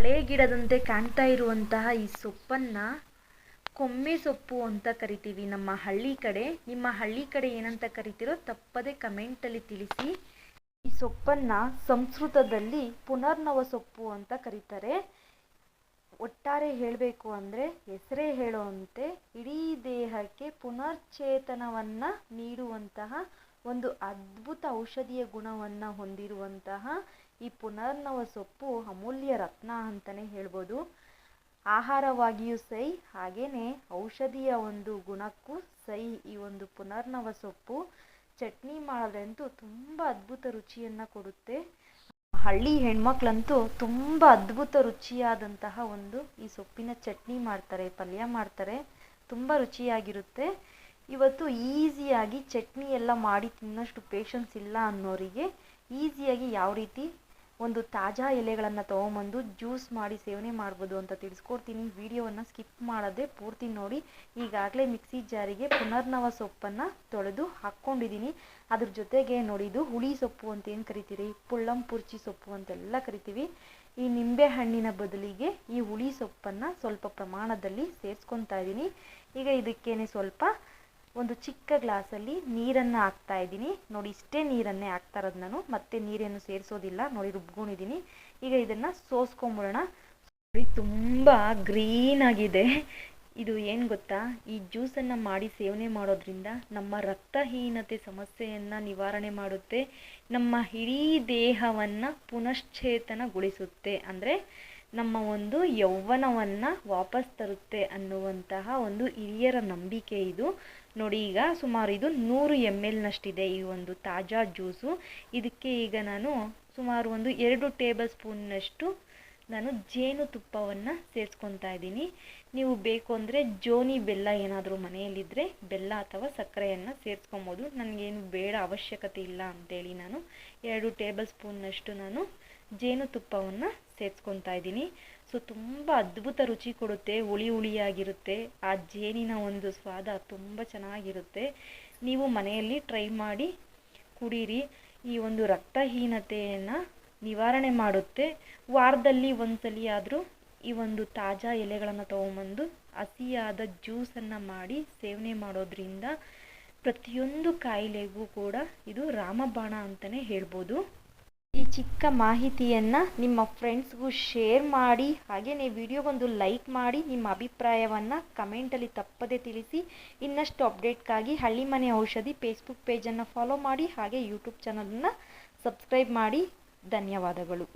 ಹಳೆ ಗಿಡದಂತೆ ಕಾಣ್ತಾ ಇರುವಂತಹ ಈ ಸೊಪ್ಪನ್ನು ಕೊಮ್ಮೆ ಸೊಪ್ಪು ಅಂತ ಕರಿತೀವಿ ನಮ್ಮ ಹಳ್ಳಿ ಕಡೆ. ನಿಮ್ಮ ಹಳ್ಳಿ ಕಡೆ ಏನಂತ ಕರಿತೀರೋ ತಪ್ಪದೆ ಕಮೆಂಟಲ್ಲಿ ತಿಳಿಸಿ. ಈ ಸೊಪ್ಪನ್ನು ಸಂಸ್ಕೃತದಲ್ಲಿ ಪುನರ್ನವ ಸೊಪ್ಪು ಅಂತ ಕರೀತಾರೆ. ಒಟ್ಟಾರೆ ಹೇಳಬೇಕು ಅಂದರೆ ಹೆಸರೇ ಹೇಳುವಂತೆ ಇಡೀ ದೇಹಕ್ಕೆ ಪುನರ್ಚೇತನವನ್ನು ನೀಡುವಂತಹ ಒಂದು ಅದ್ಭುತ ಔಷಧೀಯ ಗುಣವನ್ನು ಹೊಂದಿರುವಂತಹ ಈ ಪುನರ್ನವ ಸೊಪ್ಪು ಅಮೂಲ್ಯ ರತ್ನ ಅಂತಲೇ ಹೇಳ್ಬೋದು. ಆಹಾರವಾಗಿಯೂ ಸೈ, ಹಾಗೆಯೇ ಔಷಧಿಯ ಒಂದು ಗುಣಕ್ಕೂ ಸೈ ಈ ಒಂದು ಪುನರ್ನವ ಸೊಪ್ಪು. ಚಟ್ನಿ ಮಾಡೋದಂತೂ ತುಂಬ ಅದ್ಭುತ ರುಚಿಯನ್ನು ಕೊಡುತ್ತೆ. ಹಳ್ಳಿ ಹೆಣ್ಮಕ್ಳಂತೂ ತುಂಬ ಅದ್ಭುತ ರುಚಿಯಾದಂತಹ ಒಂದು ಈ ಸೊಪ್ಪಿನ ಚಟ್ನಿ ಮಾಡ್ತಾರೆ, ಪಲ್ಯ ಮಾಡ್ತಾರೆ, ತುಂಬ ರುಚಿಯಾಗಿರುತ್ತೆ. ಇವತ್ತು ಈಸಿಯಾಗಿ ಚಟ್ನಿ ಎಲ್ಲ ಮಾಡಿ ತಿನ್ನೋಷ್ಟು ಪೇಷನ್ಸ್ ಇಲ್ಲ ಅನ್ನೋರಿಗೆ ಈಸಿಯಾಗಿ ಯಾವ ರೀತಿ ಒಂದು ತಾಜಾ ಎಲೆಗಳನ್ನು ತೊಗೊಂಬಂದು ಜ್ಯೂಸ್ ಮಾಡಿ ಸೇವನೆ ಮಾಡ್ಬೋದು ಅಂತ ತಿಳಿಸ್ಕೊಡ್ತೀನಿ. ವಿಡಿಯೋವನ್ನು ಸ್ಕಿಪ್ ಮಾಡದೆ ಪೂರ್ತಿ ನೋಡಿ. ಈಗಾಗಲೇ ಮಿಕ್ಸಿ ಜಾರಿಗೆ ಪುನರ್ನವ ಸೊಪ್ಪನ್ನು ತೊಳೆದು ಹಾಕ್ಕೊಂಡಿದ್ದೀನಿ. ಅದ್ರ ಜೊತೆಗೆ ನೋಡಿ, ಇದು ಹುಳಿ ಸೊಪ್ಪು ಅಂತ ಏನು ಕರಿತೀರಿ, ಪುಳ್ಳಂಪುರ್ಚಿ ಸೊಪ್ಪು ಅಂತೆಲ್ಲ ಕರಿತೀವಿ. ಈ ನಿಂಬೆ ಹಣ್ಣಿನ ಬದಲಿಗೆ ಈ ಹುಳಿ ಸೊಪ್ಪನ್ನು ಸ್ವಲ್ಪ ಪ್ರಮಾಣದಲ್ಲಿ ಸೇರಿಸ್ಕೊತಾ ಇದ್ದೀನಿ. ಈಗ ಇದಕ್ಕೇನೆ ಸ್ವಲ್ಪ ಒಂದು ಚಿಕ್ಕ ಗ್ಲಾಸಲ್ಲಿ ನೀರನ್ನು ಹಾಕ್ತಾ ಇದ್ದೀನಿ. ನೋಡಿ, ಇಷ್ಟೇ ನೀರನ್ನೇ ಹಾಕ್ತಾ ಇರೋದು ನಾನು, ಮತ್ತೆ ನೀರೇನು ಸೇರಿಸೋದಿಲ್ಲ. ನೋಡಿ, ರುಬ್ಕೊಂಡಿದ್ದೀನಿ. ಈಗ ಇದನ್ನು ಸೋಸ್ಕೊಂಬಿಡೋಣ. ನೋಡಿ, ತುಂಬ ಗ್ರೀನ್ ಆಗಿದೆ. ಇದು ಏನು ಗೊತ್ತಾ, ಈ ಜ್ಯೂಸನ್ನು ಮಾಡಿ ಸೇವನೆ ಮಾಡೋದ್ರಿಂದ ನಮ್ಮ ರಕ್ತಹೀನತೆ ಸಮಸ್ಯೆಯನ್ನು ನಿವಾರಣೆ ಮಾಡುತ್ತೆ, ನಮ್ಮ ಇಡೀ ದೇಹವನ್ನು ಪುನಶ್ಚೇತನಗೊಳಿಸುತ್ತೆ, ಅಂದರೆ ನಮ್ಮ ಒಂದು ಯೌವನವನ್ನು ವಾಪಸ್ ತರುತ್ತೆ ಅನ್ನುವಂತಹ ಒಂದು ಹಿರಿಯರ ನಂಬಿಕೆ ಇದು. ನೋಡಿ, ಈಗ ಸುಮಾರು ಇದು 100 ml ನಷ್ಟಿದೆ ಈ ಒಂದು ತಾಜಾ ಜ್ಯೂಸು. ಇದಕ್ಕೆ ಈಗ ನಾನು ಸುಮಾರು ಒಂದು 2 ಟೇಬಲ್ ಸ್ಪೂನ್ನಷ್ಟು ನಾನು ಜೇನುತುಪ್ಪವನ್ನು ಸೇರಿಸ್ಕೊತಾ ಇದ್ದೀನಿ. ನೀವು ಬೇಕು ಅಂದರೆ ಜೋನಿ ಬೆಲ್ಲ ಏನಾದರೂ ಮನೆಯಲ್ಲಿದ್ದರೆ ಬೆಲ್ಲ ಅಥವಾ ಸಕ್ಕರೆಯನ್ನು ಸೇರಿಸ್ಕೊಬೋದು. ನನಗೇನು ಬೇಡ, ಅವಶ್ಯಕತೆ ಇಲ್ಲ ಅಂತೇಳಿ ನಾನು 2 ಟೇಬಲ್ ಸ್ಪೂನ್ನಷ್ಟು ನಾನು ಜೇನುತುಪ್ಪವನ್ನು ಸೇರಿಸ್ಕೊತಾ ಇದ್ದೀನಿ. ಸೊ ತುಂಬ ಅದ್ಭುತ ರುಚಿ ಕೊಡುತ್ತೆ, ಹುಳಿ ಹುಳಿಯಾಗಿರುತ್ತೆ. ಆ ಜೇನಿನ ಒಂದು ಸ್ವಾದ ತುಂಬ ಚೆನ್ನಾಗಿರುತ್ತೆ. ನೀವು ಮನೆಯಲ್ಲಿ ಟ್ರೈ ಮಾಡಿ ಕುಡೀರಿ. ಈ ಒಂದು ರಕ್ತಹೀನತೆಯನ್ನು ನಿವಾರಣೆ ಮಾಡುತ್ತೆ. ವಾರದಲ್ಲಿ ಒಂದ್ಸಲಿ ಆದರೂ ಈ ಒಂದು ತಾಜಾ ಎಲೆಗಳನ್ನು ತೊಗೊಂಬಂದು ಹಸಿಯಾದ ಜ್ಯೂಸನ್ನು ಮಾಡಿ ಸೇವನೆ ಮಾಡೋದ್ರಿಂದ ಪ್ರತಿಯೊಂದು ಕಾಯಿಲೆಗೂ ಕೂಡ ಇದು ರಾಮಬಾಣ ಅಂತಲೇ ಹೇಳ್ಬೋದು. ಈ ಚಿಕ್ಕ ಮಾಹಿತಿಯನ್ನು ನಿಮ್ಮ ಫ್ರೆಂಡ್ಸ್ಗೂ ಶೇರ್ ಮಾಡಿ, ಹಾಗೆಯೇ ವಿಡಿಯೋಗೊಂದು ಲೈಕ್ ಮಾಡಿ, ನಿಮ್ಮ ಅಭಿಪ್ರಾಯವನ್ನು ಕಮೆಂಟಲ್ಲಿ ತಪ್ಪದೇ ತಿಳಿಸಿ. ಇನ್ನಷ್ಟು ಅಪ್ಡೇಟ್ಗಾಗಿ ಹಳ್ಳಿ ಮನೆ ಔಷಧಿ ಫೇಸ್ಬುಕ್ ಪೇಜನ್ನು ಫಾಲೋ ಮಾಡಿ, ಹಾಗೆ ಯೂಟ್ಯೂಬ್ ಚಾನಲನ್ನು ಸಬ್ಸ್ಕ್ರೈಬ್ ಮಾಡಿ. ಧನ್ಯವಾದಗಳು.